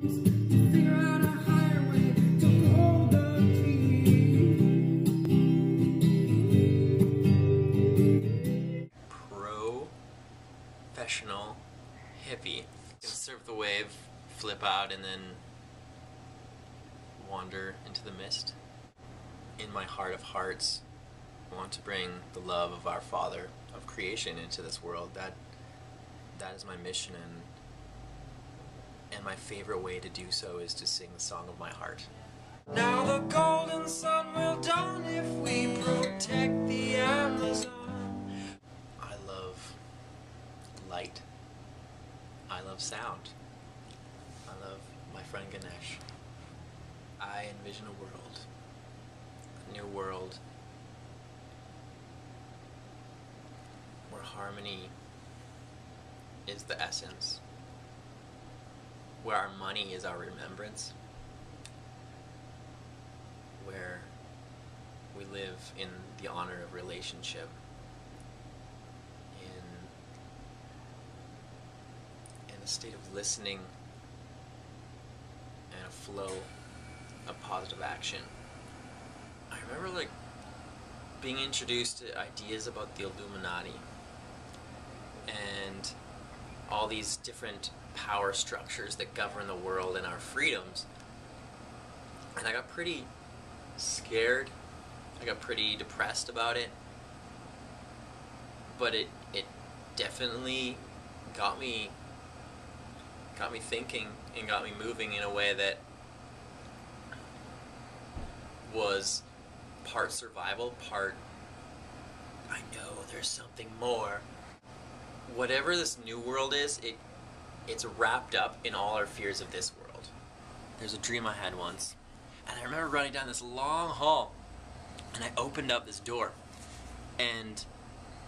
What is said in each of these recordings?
Figure out a higher way to hold the key. Professional hippie. Surf the wave, flip out, and then wander into the mist. In my heart of hearts, I want to bring the love of our Father of creation into this world. That is my mission, and my favorite way to do so is to sing the song of my heart. Now the golden sun will dawn if we protect the Amazon. I love light. I love sound. I love my friend Ganesh. I envision a new world, where harmony is the essence, where our money is our remembrance, where we live in the honor of relationship, in a state of listening and a flow of positive action. I remember like being introduced to ideas about the Illuminati and all these different power structures that govern the world and our freedoms, and I got pretty scared. I got pretty depressed about it, but it definitely got me thinking and got me moving in a way that was part survival, part I know there's something more. Whatever this new world is, it's wrapped up in all our fears of this world. There's a dream I had once, and I remember running down this long hall, and I opened up this door, and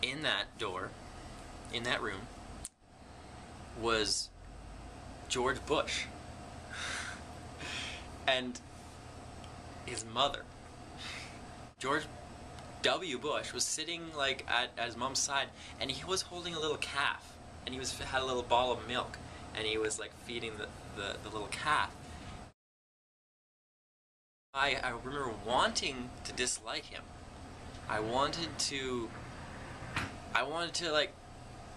in that door, in that room, was George Bush and his mother. George W. Bush was sitting like at his mom's side, and he was holding a little calf, and he had a little bottle of milk, and he was like feeding the little calf. I remember wanting to dislike him. I wanted to like,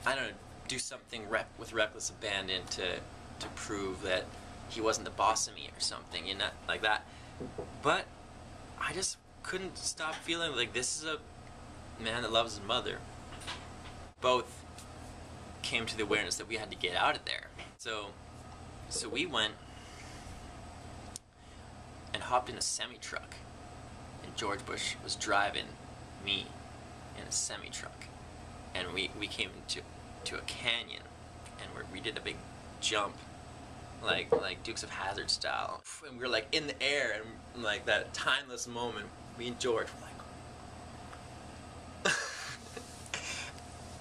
I don't know, do something with reckless abandon to prove that he wasn't the boss of me or something, you know, like that. But I just couldn't stop feeling like this is a man that loves his mother. Both came to the awareness that we had to get out of there. So we went and hopped in a semi-truck, and George Bush was driving me in a semi-truck, and we came to a canyon, and we did a big jump, like Dukes of Hazzard style, and we were like in the air, and like that timeless moment, me and George were like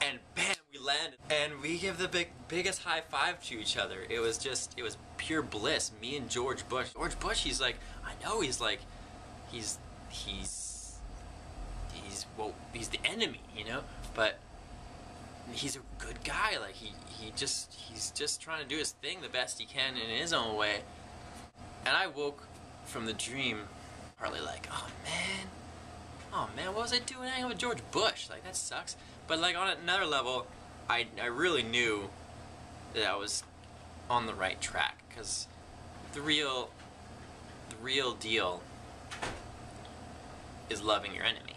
and bam, we landed, and we give the biggest high five to each other. It was pure bliss. Me and George Bush. George Bush, he's like, I know, he's like, he's the enemy, you know, but he's a good guy. Like he's just trying to do his thing the best he can in his own way. And I woke from the dream partly like, oh man, what was I doing hanging out with George Bush? Like, that sucks. But like on another level, I really knew that I was on the right track, because the real deal is loving your enemy.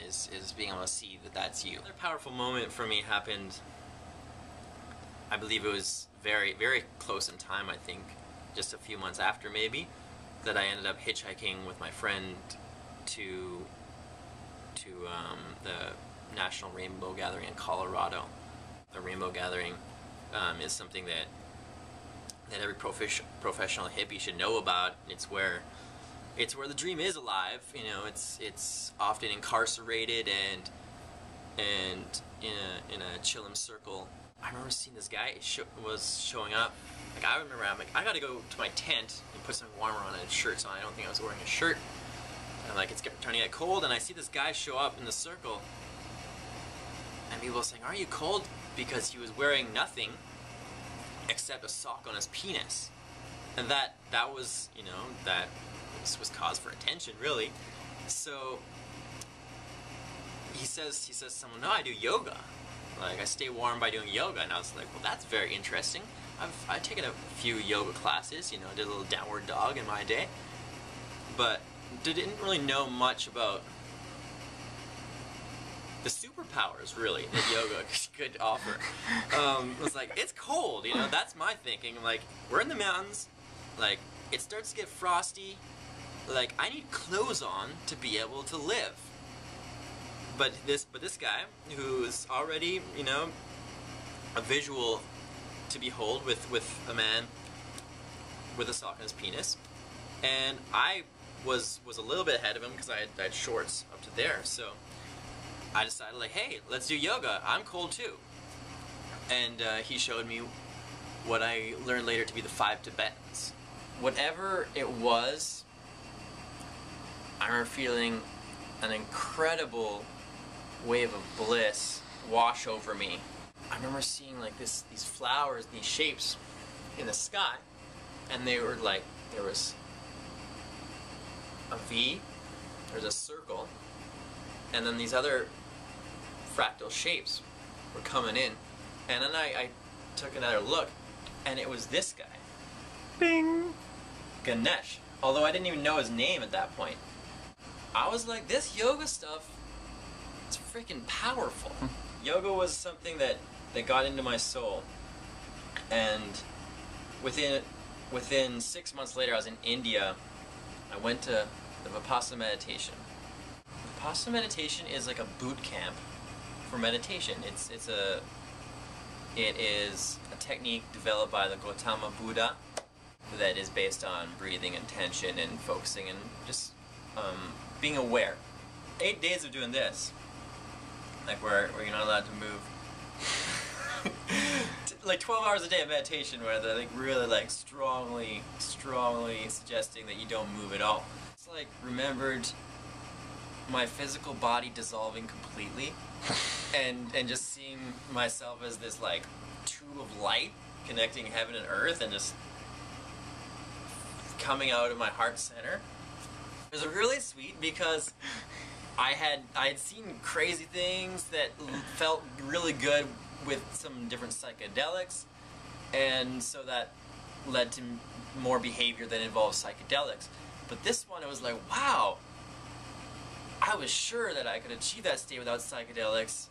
Is being able to see that that's you. Another powerful moment for me happened, I believe it was very, very close in time, I think, just a few months after maybe, that I ended up hitchhiking with my friend to the National Rainbow Gathering in Colorado. The Rainbow Gathering is something that every professional hippie should know about. It's where the dream is alive. You know, it's often incarcerated and in a chillum circle. I remember seeing this guy was showing up. Like, I remember I'm like, I gotta go to my tent and put something warmer on, a shirt, so I don't think I was wearing a shirt. And like, it's turning to get cold, and I see this guy show up in the circle, and people were saying, "Are you cold?" Because he was wearing nothing except a sock on his penis. And that was, you know, that was cause for attention, really. So he says to someone, no, I do yoga. Like, I stay warm by doing yoga. And I was like, well, that's very interesting. I've taken a few yoga classes, you know, did a little downward dog in my day. But didn't really know much about the superpowers, really, that yoga could offer. It was like, it's cold, you know, that's my thinking. Like, we're in the mountains, like, it starts to get frosty, like, I need clothes on to be able to live. But this guy, who's already, you know, a visual to behold with a man with a sock on his penis, and I was a little bit ahead of him because I had shorts up to there, so I decided, like, hey, let's do yoga. I'm cold too. And he showed me what I learned later to be the 5 Tibetans. Whatever it was, I remember feeling an incredible wave of bliss wash over me. I remember seeing like these flowers, these shapes in the sky, and they were like, there was a V, there's a circle, and then these other fractal shapes were coming in. And then I took another look, and it was this guy. Bing! Ganesh. Although I didn't even know his name at that point. I was like, this yoga stuff, it's freaking powerful. Yoga was something that got into my soul. And within 6 months later, I was in India. I went to the Vipassana meditation. Vipassana meditation is like a boot camp for meditation. It is a technique developed by the Gautama Buddha that is based on breathing and tension and focusing and just being aware. 8 days of doing this, like where you're not allowed to move. Like 12 hours a day of meditation where they're like really like strongly suggesting that you don't move at all. It's like remembered my physical body dissolving completely and just seeing myself as this like tube of light connecting heaven and earth and just coming out of my heart center. It was really sweet because I had seen crazy things that felt really good with some different psychedelics, and so that led to more behavior that involved psychedelics. But this one, it was like, wow, I was sure that I could achieve that state without psychedelics,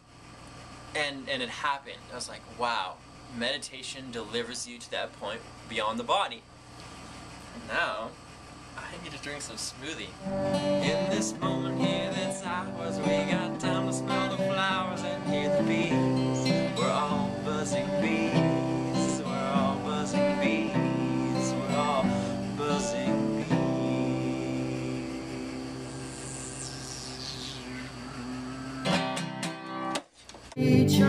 and it happened. I was like, wow, meditation delivers you to that point beyond the body. And now, I need to drink some smoothie. In this moment here that's ours, we got time to smell the flowers and hear the bees. We're all buzzing bees. We're all buzzing bees. We're all buzzing bees. Each